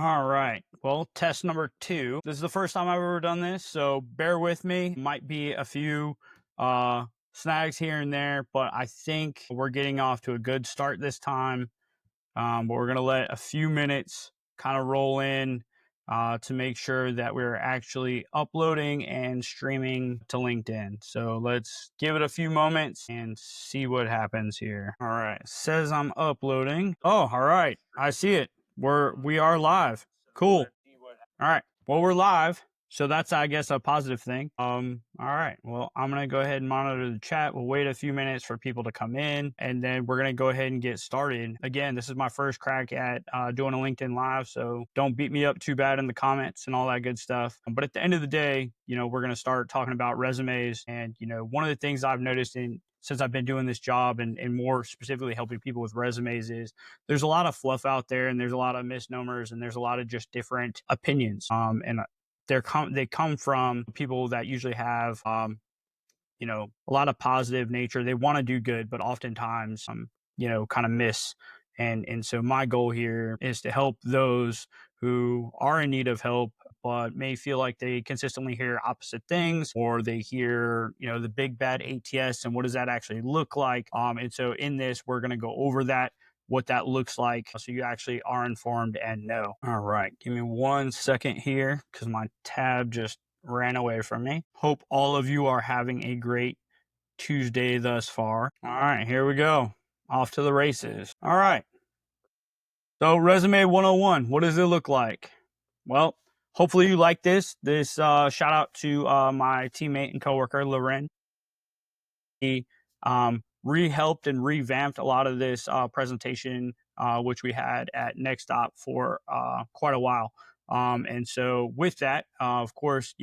All right. Well, test number 2. This is the first time I've ever done this, so bear with me. Might be a few snags here and there, but I think we're getting off to a good start this time. But we're gonna let a few minutes kind of roll in to make sure that we're actually uploading and streaming to LinkedIn. So let's give it a few moments and see what happens here. All right, it says I'm uploading. Oh, all right, I see it. We are live. Cool. All right. Well, we're live. So that's, I guess, a positive thing. All right. Well, I'm going to go ahead and monitor the chat. We'll wait a few minutes for people to come in, and then we're going to go ahead and get started. Again, this is my first crack at doing a LinkedIn Live, so don't beat me up too bad in the comments and all that good stuff. But at the end of the day, we're going to start talking about resumes. And, one of the things I've noticed since I've been doing this job and more specifically helping people with resumes is there's a lot of fluff out there, and there's a lot of misnomers, and there's a lot of just different opinions. And they come from people that usually have a lot of positive nature. They want to do good, but oftentimes kind of miss. And so my goal here is to help those who are in need of help but may feel like they consistently hear opposite things, or they hear the big bad ATS and what does that actually look like. And so in this, we're going to go over that, what that looks like, so you actually are informed and know. All right, give me 1 second here because my tab just ran away from me. Hope all of you are having a great Tuesday thus far. All right, here we go. Off to the races. All right. So resume 101, what does it look like? Well, hopefully you like this. Shout out to my teammate and coworker, Loren. He helped and revamped a lot of this presentation, which we had at Next Stop for quite a while. And so with that, of course,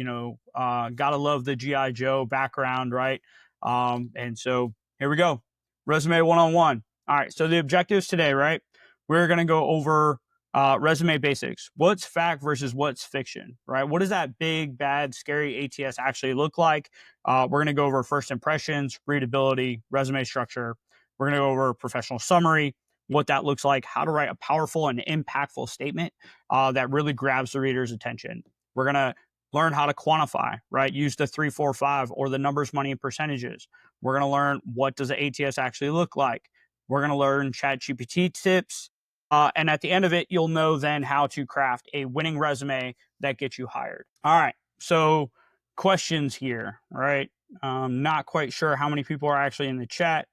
gotta love the G.I. Joe background, right? And so here we go. Resume 101. All right. So the objectives today, right? We're going to go over resume basics. What's fact versus what's fiction, right? What does that big, bad, scary ATS actually look like? We're going to go over first impressions, readability, resume structure. We're going to go over professional summary, what that looks like, how to write a powerful and impactful statement that really grabs the reader's attention. We're going to learn how to quantify, right? Use the 3, 4, 5 or the numbers, money, and percentages. We're going to learn what does the ATS actually look like. We're going to learn ChatGPT tips. And at the end of it, you'll know then how to craft a winning resume that gets you hired. All right. So questions here, right? Not quite sure how many people are actually in the chat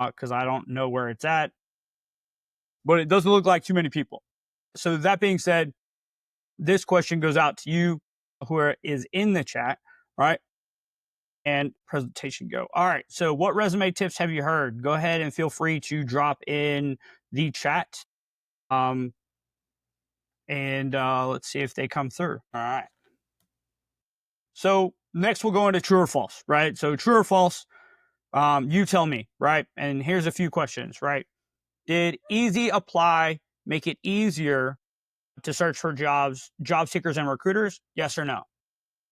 because I don't know where it's at, but it doesn't look like too many people. So that being said, this question goes out to you who is in the chat, right? And presentation go. All right. So what resume tips have you heard? Go ahead and feel free to drop in the chat. And let's see if they come through. All right. So next we'll go into true or false, right? So true or false, you tell me, right? And here's a few questions, right? Did Easy Apply make it easier to search for job seekers and recruiters? Yes or no?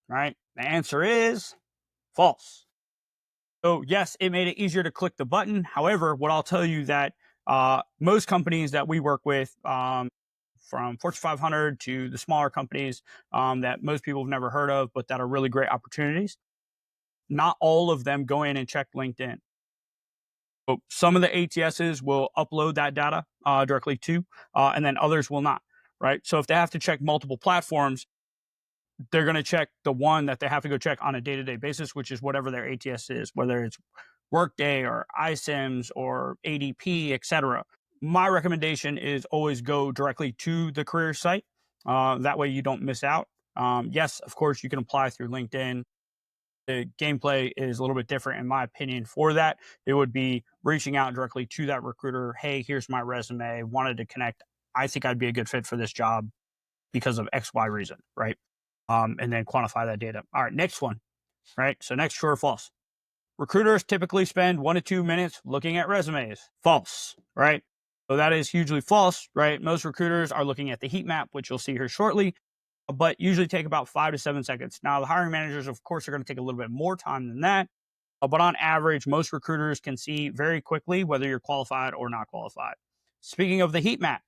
Right? The answer is false. So yes, it made it easier to click the button. However, what I'll tell you that most companies that we work with, from Fortune 500 to the smaller companies that most people have never heard of, but that are really great opportunities, not all of them go in and check LinkedIn. So some of the ATSs will upload that data directly to, and then others will not, right? So if they have to check multiple platforms, they're going to check the one that they have to go check on a day-to-day basis, which is whatever their ATS is, whether it's Workday or iCIMS or ADP, etc. My recommendation is always go directly to the career site. That way you don't miss out. Yes, of course, you can apply through LinkedIn. The gameplay is a little bit different, in my opinion, for that. It would be reaching out directly to that recruiter. Hey, here's my resume. Wanted to connect. I think I'd be a good fit for this job because of X, Y reason, right? And then quantify that data. All right, next one, right? So next, true or false? Recruiters typically spend 1 to 2 minutes looking at resumes. False, right? So that is hugely false, right? Most recruiters are looking at the heat map, which you'll see here shortly, but usually take about 5 to 7 seconds. Now, the hiring managers, of course, are going to take a little bit more time than that, but on average, most recruiters can see very quickly whether you're qualified or not qualified. Speaking of the heat map,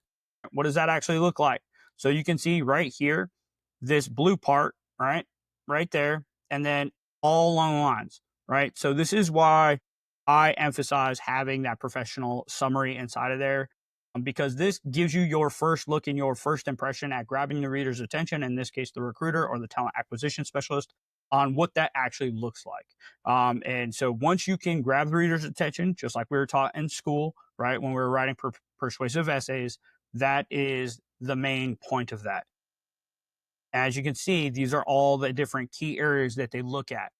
what does that actually look like? So you can see right here, this blue part, right there, and then all along the lines, right? So this is why I emphasize having that professional summary inside of there, because this gives you your first look and your first impression at grabbing the reader's attention, in this case, the recruiter or the talent acquisition specialist, on what that actually looks like. And so once you can grab the reader's attention, just like we were taught in school, right, when we were writing persuasive essays, that is the main point of that. As you can see, these are all the different key areas that they look at.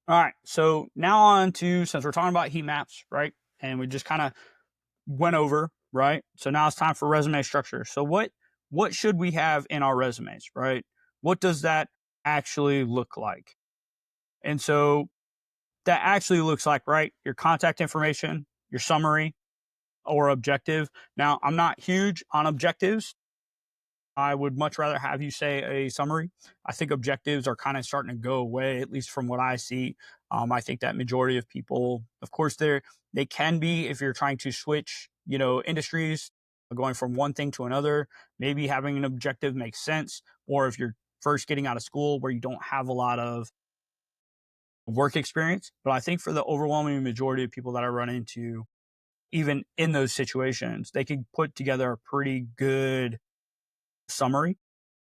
All right, so now on to, since we're talking about heat maps, right, and we just kind of went over, right, so now it's time for resume structure. So what should we have in our resumes, right? What does that actually look like? And so that actually looks like, right, your contact information, your summary or objective. Now, I'm not huge on objectives. I would much rather have you say a summary. I think objectives are kind of starting to go away, at least from what I see. I think that majority of people, of course, they can be, if you're trying to switch, industries, going from one thing to another. Maybe having an objective makes sense. Or if you're first getting out of school where you don't have a lot of work experience. But I think for the overwhelming majority of people that I run into, even in those situations, they can put together a pretty good summary.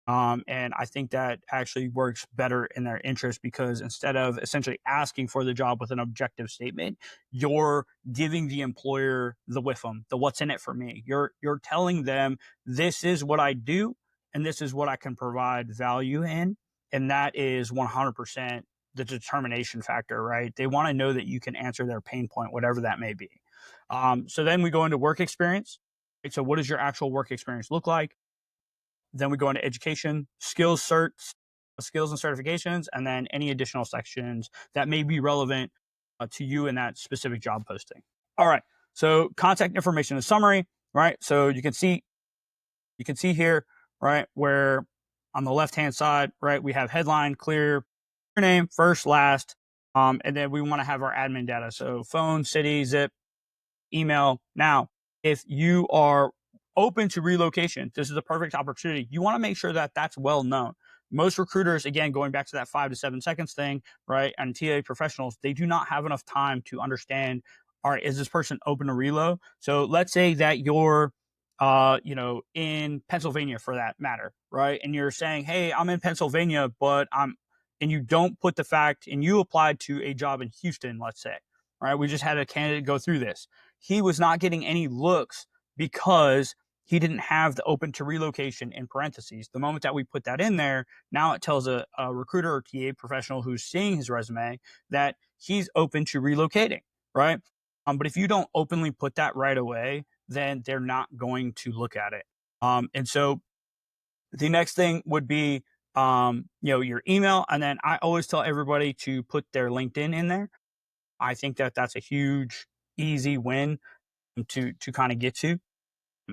And I think that actually works better in their interest, because instead of essentially asking for the job with an objective statement, you're giving the employer the WIFM, the what's in it for me. You're telling them, this is what I do and this is what I can provide value in. And that is 100% the determination factor, right? They want to know that you can answer their pain point, whatever that may be. So then we go into work experience. So what does your actual work experience look like? Then we go into education, skills certs, skills and certifications, and then any additional sections that may be relevant to you in that specific job posting. All right. So contact information and summary, right? So you can see here, right, where on the left-hand side, right, we have headline, clear, your name, first, last, and then we want to have our admin data. So phone, city, zip, email. Now, if you are open to relocation, this is a perfect opportunity. You want to make sure that that's well known. Most recruiters, again, going back to that 5 to 7 seconds thing, right, and TA professionals, they do not have enough time to understand, all right, is this person open to relo? So let's say that you're, in Pennsylvania for that matter, right? And you're saying, hey, I'm in Pennsylvania, and you don't put the fact, and you applied to a job in Houston, let's say, right? We just had a candidate go through this. He was not getting any looks because he didn't have the open to relocation in parentheses. The moment that we put that in there, now it tells a recruiter or TA professional who's seeing his resume that he's open to relocating, right? But if you don't openly put that right away, then they're not going to look at it. And so the next thing would be, your email. And then I always tell everybody to put their LinkedIn in there. I think that that's a huge, easy win to kind of get to,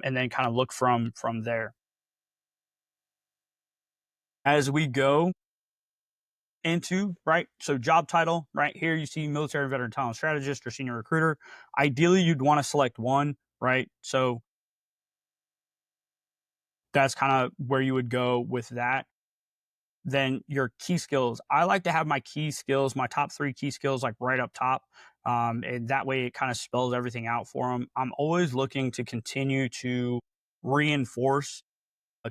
and then kind of look from there. As we go into, right, so job title, right here you see military veteran talent strategist or senior recruiter. Ideally, you'd want to select one, right? So that's kind of where you would go with that. Then your key skills. I like to have my key skills, my top 3 key skills, like right up top. And that way it kind of spells everything out for them. I'm always looking to continue to reinforce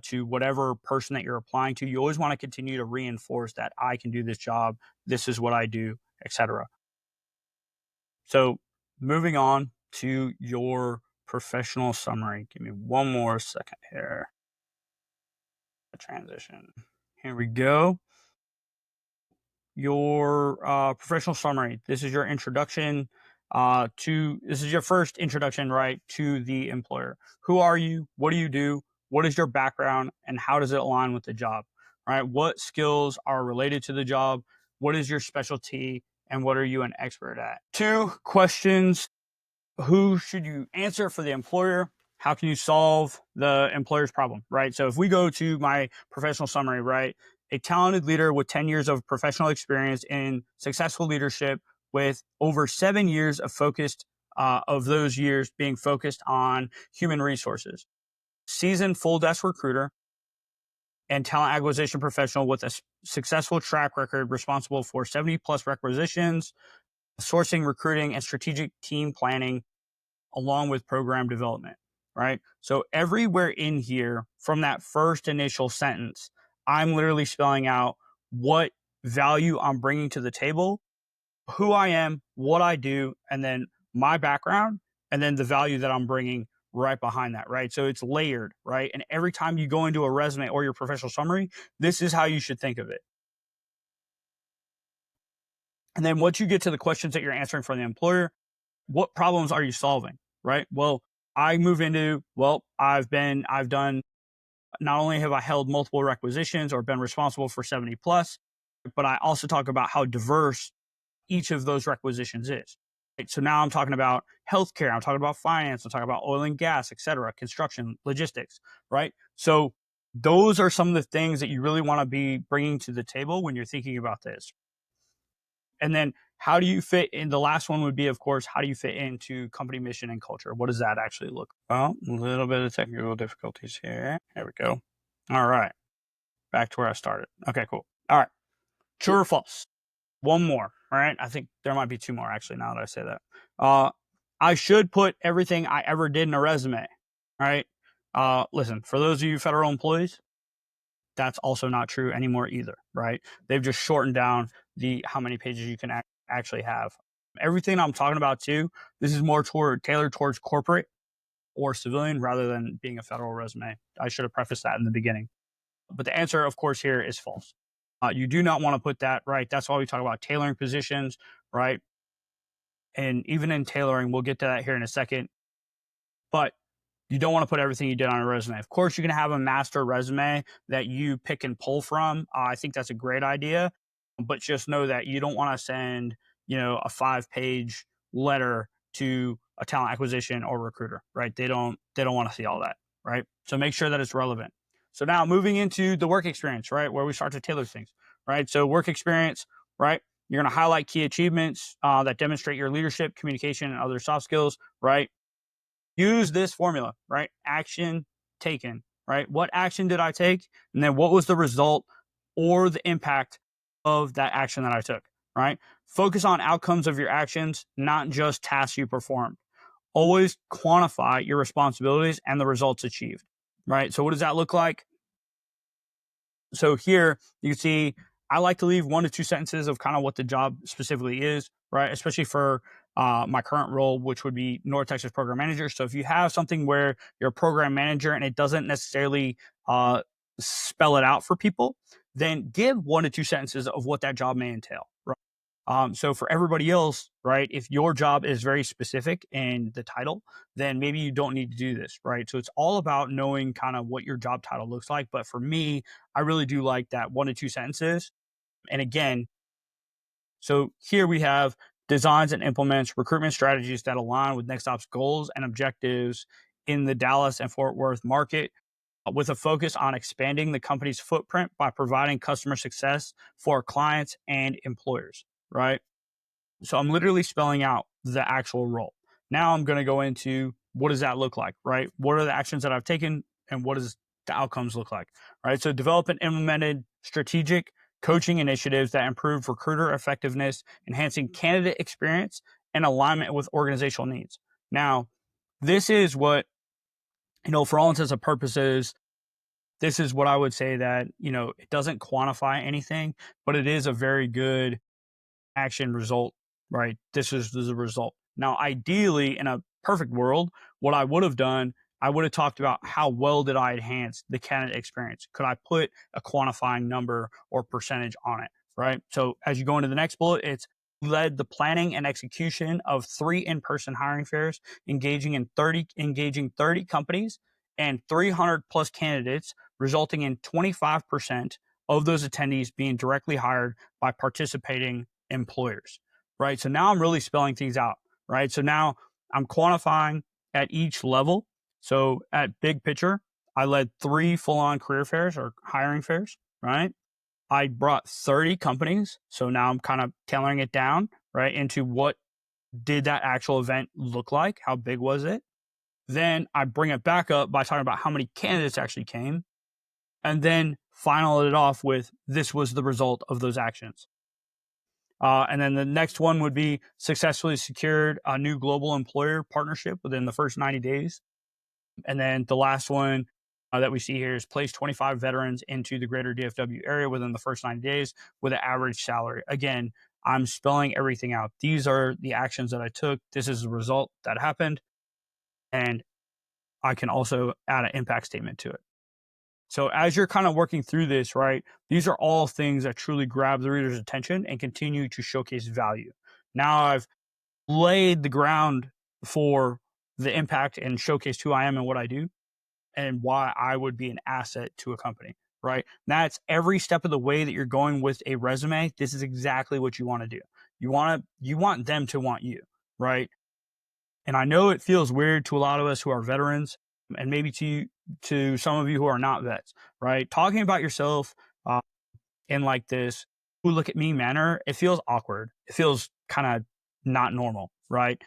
to whatever person that you're applying to. You always want to continue to reinforce that I can do this job. This is what I do, etc. So moving on to your professional summary. Give me one more second here. Transition. Here we go. Your professional summary. This is your introduction this is your first introduction, right, to the employer. Who are you? What do you do? What is your background? And how does it align with the job? Right? What skills are related to the job? What is your specialty? And what are you an expert at? 2 questions. Who should you answer for the employer? How can you solve the employer's problem, right? So if we go to my professional summary, right, a talented leader with 10 years of professional experience in successful leadership, with over 7 years of those years being focused on human resources. Seasoned full desk recruiter, and talent acquisition professional with a successful track record responsible for 70 plus requisitions, sourcing, recruiting, and strategic team planning, along with program development, right? So everywhere in here from that first initial sentence, I'm literally spelling out what value I'm bringing to the table, who I am, what I do, and then my background, and then the value that I'm bringing right behind that, right? So it's layered, right? And every time you go into a resume or your professional summary, this is how you should think of it. And then once you get to the questions that you're answering for the employer, what problems are you solving, right? Well, I move into, well, I've done, not only have I held multiple requisitions or been responsible for 70 plus, but I also talk about how diverse each of those requisitions is. Right? So now I'm talking about healthcare, I'm talking about finance, I'm talking about oil and gas, et cetera, construction, logistics, right? So those are some of the things that you really want to be bringing to the table when you're thinking about this. And then how do you fit in? The last one would be, of course, how do you fit into company mission and culture? What does that actually look like? Well, a little bit of technical difficulties here. There we go. All right. Back to where I started. Okay, cool. All right. True or false? One more. All right. I think there might be two more actually now that I say that. I should put everything I ever did in a resume. All right. Listen, for those of you federal employees, that's also not true anymore either, right? They've just shortened down how many pages you can actually have. Everything I'm talking about too, this is more tailored towards corporate or civilian rather than being a federal resume. I should have prefaced that in the beginning. But the answer, of course, here is false. You do not want to put that, right? That's why we talk about tailoring positions, right? And even in tailoring, we'll get to that here in a second. But you don't want to put everything you did on a resume. Of course, you can have a master resume that you pick and pull from. I think that's a great idea, but just know that you don't want to send, a 5-page letter to a talent acquisition or recruiter, right? They don't want to see all that, right? So make sure that it's relevant. So now moving into the work experience, right? Where we start to tailor things, right? So work experience, right? You're going to highlight key achievements that demonstrate your leadership, communication, and other soft skills, right? Use this formula, right? Action taken, right? What action did I take? And then what was the result or the impact of that action that I took, right? Focus on outcomes of your actions, not just tasks you performed. Always quantify your responsibilities and the results achieved, right? So what does that look like? So here you can see I like to leave 1 to 2 sentences of kind of what the job specifically is, right? Especially for my current role, which would be North Texas Program Manager. So if you have something where you're a program manager and it doesn't necessarily spell it out for people, then give 1 to 2 sentences of what that job may entail, right? So for everybody else, right, if your job is very specific in the title, then maybe you don't need to do this, right? So it's all about knowing kind of what your job title looks like. But for me, I really do like that 1 to 2 sentences. And again, so here we have designs and implements recruitment strategies that align with NextOp's goals and objectives in the Dallas and Fort Worth market, with a focus on expanding the company's footprint by providing customer success for clients and employers, right? So I'm literally spelling out the actual role. Now I'm going to go into what does that look like, right? What are the actions that I've taken and what does the outcomes look like, right? So develop and implemented strategic coaching initiatives that improve recruiter effectiveness, enhancing candidate experience and alignment with organizational needs. Now, this is what, for all intents and purposes, this is what I would say that, it doesn't quantify anything, but it is a very good action result, right? This is the result. Now, ideally, in a perfect world, what I would have done, I would have talked about how well did I enhance the candidate experience? Could I put a quantifying number or percentage on it, right? So as you go into the next bullet, it's led the planning and execution of 3 in-person hiring fairs, engaging 30 companies and 300 plus candidates, resulting in 25% of those attendees being directly hired by participating employers, right? So now I'm really spelling things out, right? So now I'm quantifying at each level. So at big picture, I led 3 full-on career fairs or hiring fairs, right? I brought 30 companies. So now I'm kind of tailoring it down, right, into what did that actual event look like? How big was it? Then I bring it back up by talking about how many candidates actually came. And then final it off with, this was the result of those actions. And then the next one would be successfully secured a new global employer partnership within the first 90 days. And then the last one that we see here is place 25 veterans into the greater DFW area within the first 90 days with an average salary. Again, I'm spelling everything out. These are the actions that I took. This is the result that happened. And I can also add an impact statement to it. So as you're kind of working through this, right, these are all things that truly grab the reader's attention and continue to showcase value. Now I've laid the ground for the impact and showcased who I am and what I do and why I would be an asset to a company, right? That's every step of the way that you're going with a resume. This is exactly what you want to do. You want them to want you, right? And I know it feels weird to a lot of us who are veterans, and maybe to some of you who are not vets, right? Talking about yourself in like this, "Who look at me" manner, it feels awkward. It feels kind of not normal, right?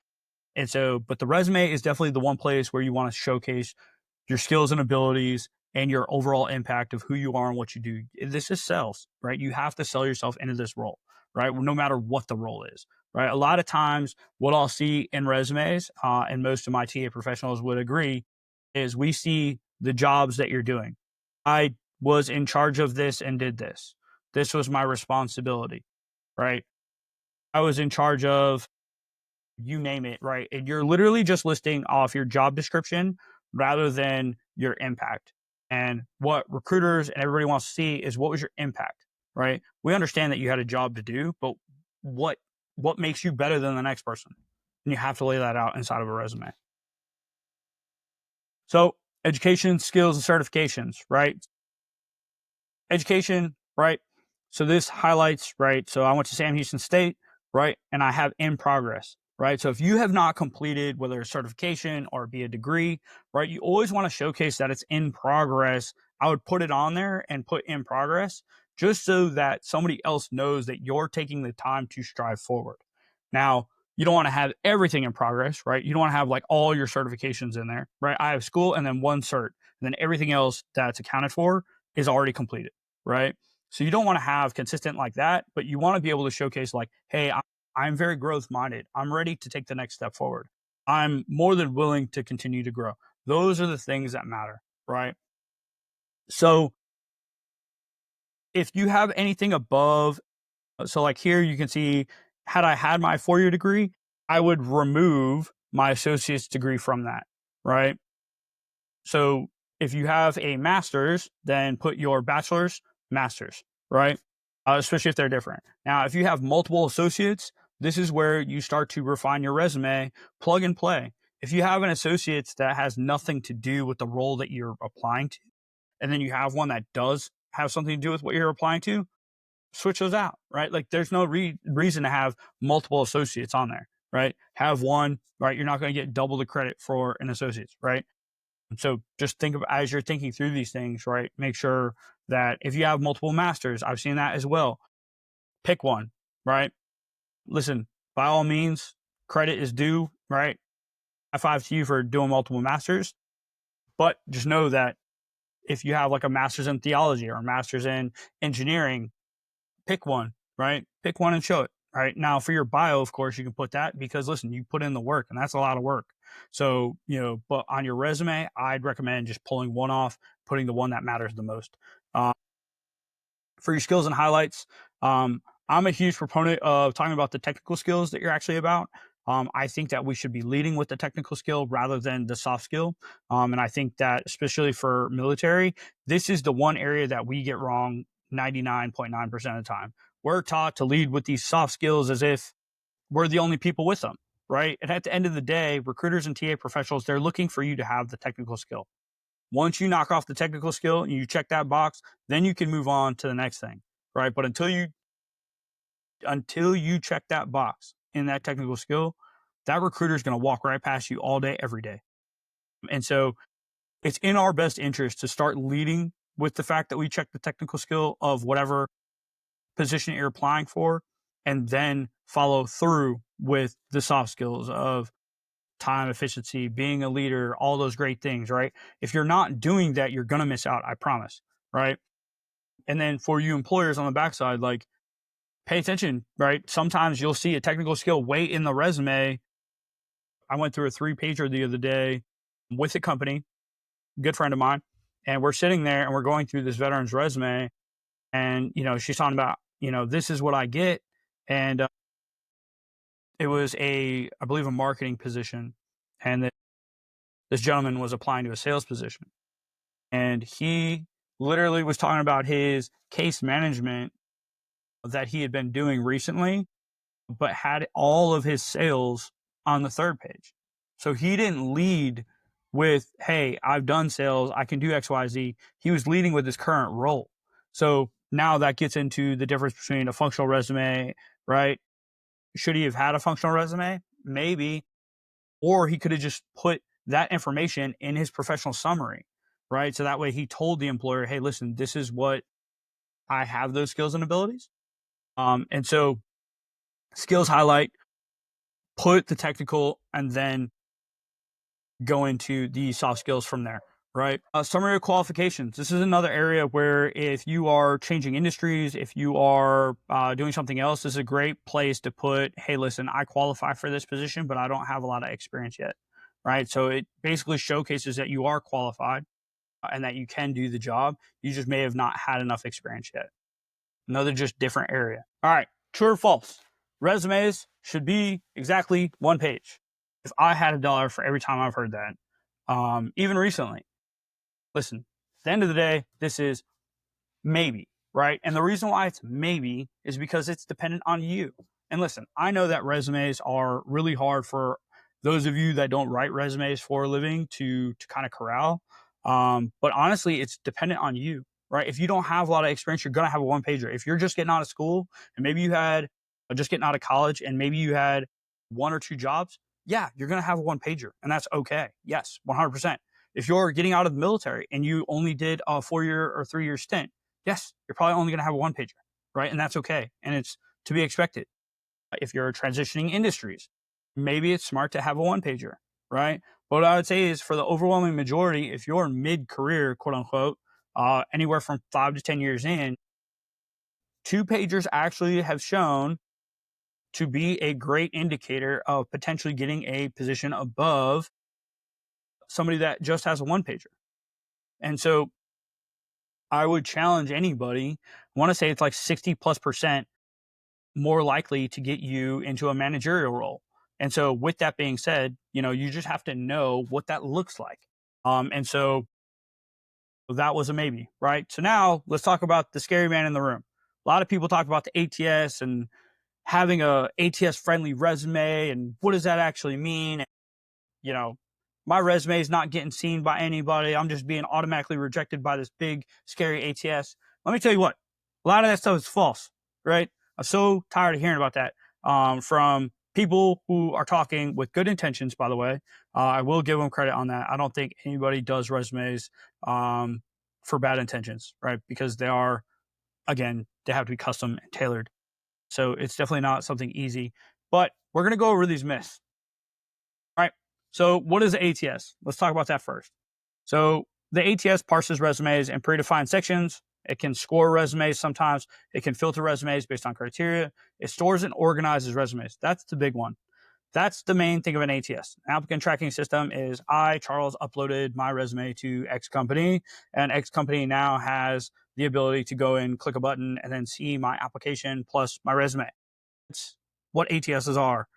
And so, but the resume is definitely the one place where you want to showcase your skills and abilities and your overall impact of who you are and what you do. This is sales, right? You have to sell yourself into this role, right? No matter what the role is, right? A lot of times, what I'll see in resumes, and most of my TA professionals would agree, is we see the jobs that you're doing. I was in charge of this and did this. This was my responsibility, right? I was in charge of, you name it, right? And you're literally just listing off your job description rather than your impact. And what recruiters and everybody wants to see is, what was your impact, right? We understand that you had a job to do, but what makes you better than the next person? And you have to lay that out inside of a resume. So education, skills, and certifications, right? Education, right? So this highlights, right? So I went to Sam Houston State, right? And I have in progress, right? So if you have not completed, whether a certification or be a degree, right, you always want to showcase that it's in progress. I would put it on there and put in progress, just so that somebody else knows that you're taking the time to strive forward. Now, you don't want to have everything in progress, right? You don't want to have like all your certifications in there, right? I have school and then one cert, and then everything else that's accounted for is already completed, right? So you don't want to have consistent like that, but you want to be able to showcase like, hey, I'm very growth minded. I'm ready to take the next step forward. I'm more than willing to continue to grow. Those are the things that matter, right? So if you have anything above, so like here you can see, had I had my 4-year degree, I would remove my associate's degree from that, right? So if you have a master's, then put your bachelor's, master's, right? Especially if they're different. Now, if you have multiple associates, this is where you start to refine your resume, plug and play. If you have an associate's that has nothing to do with the role that you're applying to, and then you have one that does have something to do with what you're applying to, switch those out, right? Like there's no reason to have multiple associates on there, right? Have one, right? You're not going to get double the credit for an associate's, right? So just think of, as you're thinking through these things, right? Make sure that if you have multiple masters, I've seen that as well. Pick one, right? Listen, by all means, credit is due, right? High five to you for doing multiple masters. But just know that if you have like a master's in theology or a master's in engineering, pick one, right? Pick one and show it. Right now, for your bio, of course, you can put that, because listen, you put in the work, and that's a lot of work. So, but on your resume, I'd recommend just pulling one off, putting the one that matters the most. For your skills and highlights, I'm a huge proponent of talking about the technical skills that you're actually about. I think that we should be leading with the technical skill rather than the soft skill. And I think that especially for military, this is the one area that we get wrong 99.9% of the time. We're taught to lead with these soft skills as if we're the only people with them, right? And at the end of the day, recruiters and TA professionals, they're looking for you to have the technical skill. Once you knock off the technical skill and you check that box, then you can move on to the next thing, right? But until you check that box in that technical skill, that recruiter is going to walk right past you all day, every day. And so it's in our best interest to start leading with the fact that we check the technical skill of whatever position you're applying for, and then follow through with the soft skills of time efficiency, being a leader, all those great things, right? If you're not doing that, you're going to miss out, I promise, right? And then for you employers on the backside, like, pay attention, right? Sometimes you'll see a technical skill way in the resume. I went through a 3-pager the other day with a company, good friend of mine, and we're sitting there and we're going through this veteran's resume, and she's talking about, this is what I get, and it was I believe, a marketing position, and this gentleman was applying to a sales position, and he literally was talking about his case management that he had been doing recently, but had all of his sales on the 3rd page. So he didn't lead with, hey, I've done sales, I can do XYZ. He was leading with his current role. So now that gets into the difference between a functional resume, right? Should he have had a functional resume? Maybe. Or he could have just put that information in his professional summary, right? So that way he told the employer, hey, listen, this is what I have, those skills and abilities. And so skills highlight, put the technical, and then go into the soft skills from there, right? Summary of qualifications. This is another area where if you are changing industries, if you are doing something else, this is a great place to put, hey, listen, I qualify for this position, but I don't have a lot of experience yet, right? So it basically showcases that you are qualified and that you can do the job. You just may have not had enough experience yet. Another just different area. All right, true or false? Resumes should be exactly 1 page. If I had $1 for every time I've heard that, even recently, listen, at the end of the day, this is maybe, right? And the reason why it's maybe is because it's dependent on you. And listen, I know that resumes are really hard for those of you that don't write resumes for a living to kind of corral. But honestly, it's dependent on you, right? If you don't have a lot of experience, you're going to have a 1-pager. If you're just getting out of school and maybe you had just getting out of college and maybe you had 1 or 2 jobs, yeah, you're going to have a 1-pager, and that's okay. Yes, 100%. If you're getting out of the military and you only did a 4-year or 3-year stint, yes, you're probably only going to have a 1-pager, right? And that's okay. And it's to be expected. If you're transitioning industries, maybe it's smart to have a 1-pager, right? But what I would say is, for the overwhelming majority, if you're mid-career, quote unquote, anywhere from 5 to 10 years in, 2-pagers actually have shown to be a great indicator of potentially getting a position above somebody that just has a 1-pager. And so I would challenge anybody, I want to say it's like 60+% more likely to get you into a managerial role. And so with that being said, you just have to know what that looks like. And so that was a maybe, right? So now let's talk about the scary man in the room. A lot of people talk about the ATS and having a ATS friendly resume and what does that actually mean? My resume is not getting seen by anybody. I'm just being automatically rejected by this big, scary ATS. Let me tell you what, a lot of that stuff is false, right? I'm so tired of hearing about that from people who are talking with good intentions, by the way. I will give them credit on that. I don't think anybody does resumes for bad intentions, right? Because they are, again, they have to be custom and tailored. So it's definitely not something easy. But we're going to go over these myths. All right. So what is the ATS? Let's talk about that first. So the ATS parses resumes in predefined sections. It can score resumes sometimes. It can filter resumes based on criteria. It stores and organizes resumes. That's the big one. That's the main thing of an ATS. Applicant Tracking System is, I, Charles, uploaded my resume to X company, and X company now has the ability to go and click a button and then see my application plus my resume. It's what ATSs are.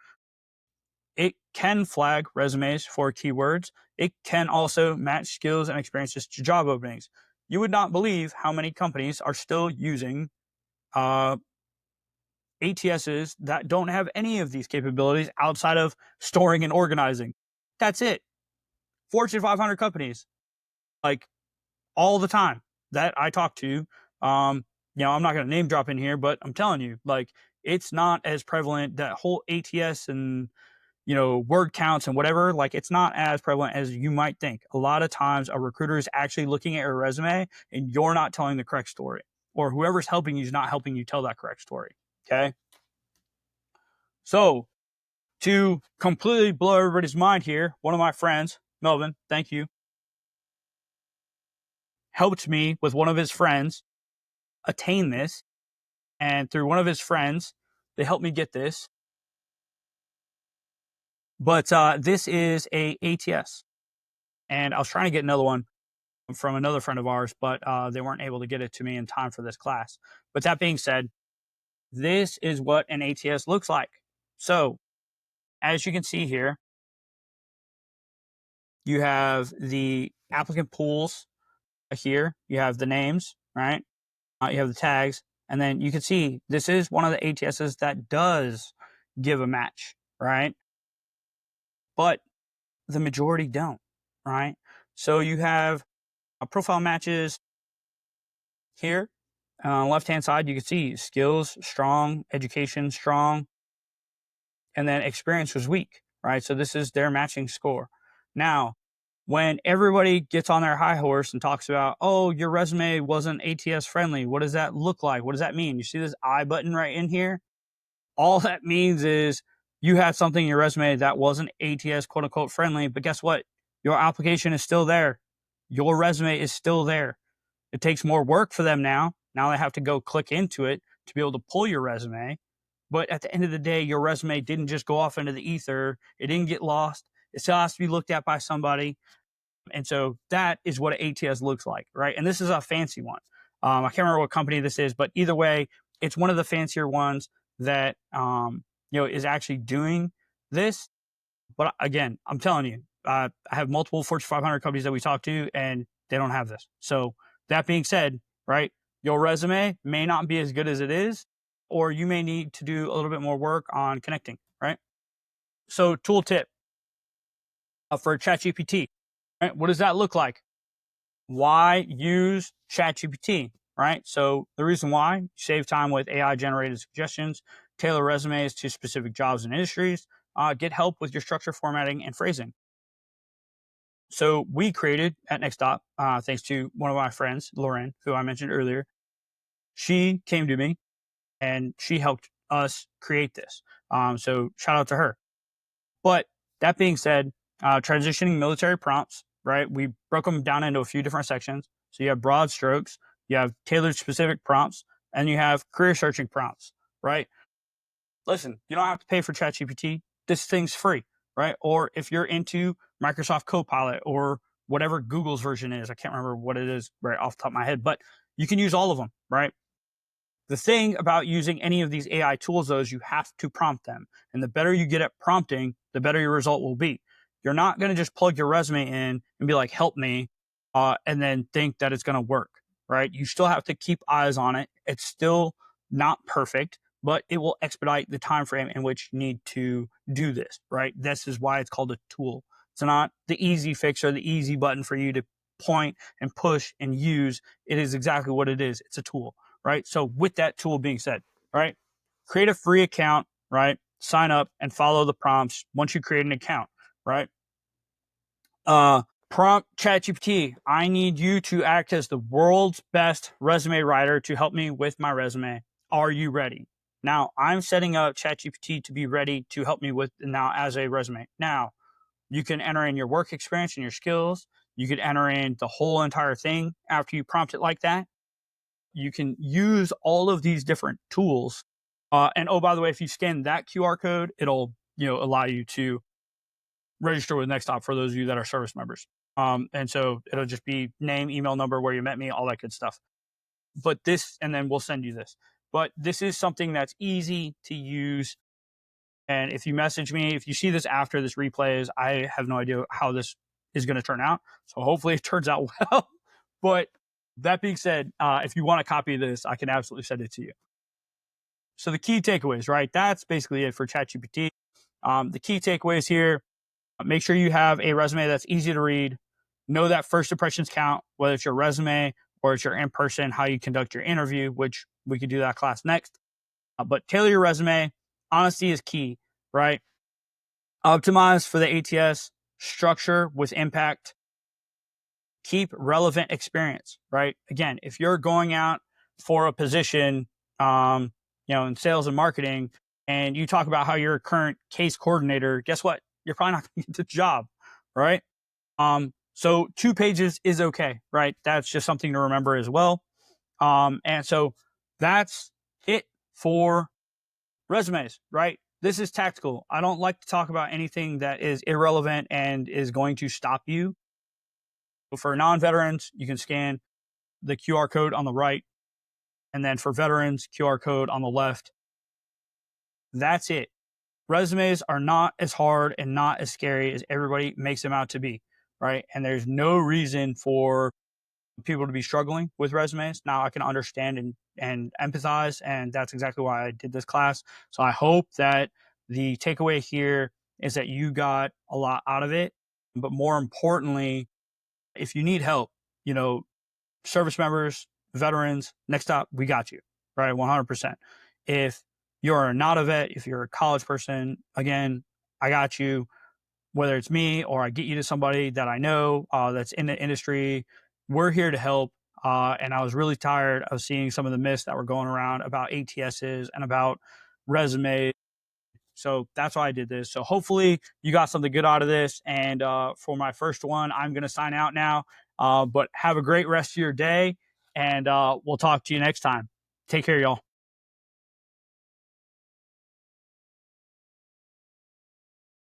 It can flag resumes for keywords. It can also match skills and experiences to job openings. You would not believe how many companies are still using ATSs that don't have any of these capabilities outside of storing and organizing. That's it. Fortune 500 companies, like, all the time that I talk to, I'm not going to name drop in here, but I'm telling you, like, it's not as prevalent. That whole ATS and word counts and whatever, like, it's not as prevalent as you might think. A lot of times a recruiter is actually looking at your resume and you're not telling the correct story, or whoever's helping you is not helping you tell that correct story. Okay. So to completely blow everybody's mind here, one of my friends, Melvin, thank you, helped me with one of his friends attain this. And through one of his friends, they helped me get this. But this is a ATS. And I was trying to get another one from another friend of ours, but they weren't able to get it to me in time for this class. But that being said, this is what an ATS looks like. So as you can see here, you have the applicant pools here. You have the names, right? You have the tags. And then you can see this is one of the ATSs that does give a match, right? But the majority don't, right? So you have profile matches here. On the left-hand side, you can see skills, strong, education, strong, and then experience was weak, right? So this is their matching score. Now, when everybody gets on their high horse and talks about, oh, your resume wasn't ATS friendly, what does that look like? What does that mean? You see this I button right in here? All that means is you had something in your resume that wasn't ATS quote unquote friendly, but guess what? Your application is still there. Your resume is still there. It takes more work for them now. Now they have to go click into it to be able to pull your resume. But at the end of the day, your resume didn't just go off into the ether. It didn't get lost. It still has to be looked at by somebody. And so that is what an ATS looks like, right? And this is a fancy one. I can't remember what company this is, but either way, it's one of the fancier ones that is actually doing this. But again, I'm telling you, I have multiple Fortune 500 companies that we talk to, and they don't have this. So that being said, right, your resume may not be as good as it is, or you may need to do a little bit more work on connecting, right? So tool tip for ChatGPT, right? What does that look like? Why use ChatGPT, right? So the reason why, you save time with AI generated suggestions, tailor resumes to specific jobs and industries, get help with your structure, formatting, and phrasing. So we created at NextStop, thanks to one of my friends, Lauren, who I mentioned earlier. She came to me and she helped us create this. So shout out to her. But that being said, transitioning military prompts, right? We broke them down into a few different sections. So you have broad strokes, you have tailored specific prompts, and you have career searching prompts, right? Listen, you don't have to pay for ChatGPT. This thing's free, right? Or if you're into Microsoft Copilot or whatever Google's version is, I can't remember what it is right off the top of my head, but you can use all of them, right? The thing about using any of these AI tools, though, is you have to prompt them. And the better you get at prompting, the better your result will be. You're not going to just plug your resume in and be like, help me, and then think that it's going to work, right? You still have to keep eyes on it. It's still not perfect, but it will expedite the time frame in which you need to do this, right? This is why it's called a tool. It's not the easy fix or the easy button for you to point and push and use. It is exactly what it is. It's a tool. Right? So with that tool being said, right, create a free account, right? Sign up and follow the prompts once you create an account, right? Prompt ChatGPT, I need you to act as the world's best resume writer to help me with my resume. Are you ready? Now, I'm setting up ChatGPT to be ready to help me with now as a resume. Now, you can enter in your work experience and your skills. You could enter in the whole entire thing after you prompt it like that. You can use all of these different tools. And oh, by the way, if you scan that QR code, it'll allow you to register with NextStop for those of you that are service members. And so it'll just be name, email number, where you met me, all that good stuff. But this, and then we'll send you this. But this is something that's easy to use. And if you message me, if you see this after this replays, I have no idea how this is going to turn out. So hopefully it turns out well. But that being said, if you want a copy of this, I can absolutely send it to you. So the key takeaways, right? That's basically it for ChatGPT. The key takeaways here, make sure you have a resume that's easy to read. Know that first impressions count, whether it's your resume or it's your in-person, how you conduct your interview, which we could do that class next. But tailor your resume. Honesty is key, right? Optimize for the ATS, structure with impact. Keep relevant experience, right? Again, if you're going out for a position, in sales and marketing, and you talk about how you're a current case coordinator, guess what? You're probably not going to get the job, right? So 2 pages is okay, right? That's just something to remember as well. And so that's it for resumes, right? This is tactical. I don't like to talk about anything that is irrelevant and is going to stop you. For non-veterans, you can scan the QR code on the right. And then for veterans, QR code on the left. That's it. Resumes are not as hard and not as scary as everybody makes them out to be, right? And there's no reason for people to be struggling with resumes. Now I can understand and empathize, and that's exactly why I did this class. So I hope that the takeaway here is that you got a lot out of it. But more importantly, if you need help, you know, service members, veterans, next stop, we got you, right? 100%. If you're not a vet, if you're a college person, again, I got you. Whether it's me or I get you to somebody that I know that's in the industry, we're here to help. And I was really tired of seeing some of the myths that were going around about ATSs and about resumes. So that's why I did this. So hopefully you got something good out of this. And for my first one, I'm going to sign out now. But have a great rest of your day, and we'll talk to you next time. Take care, y'all.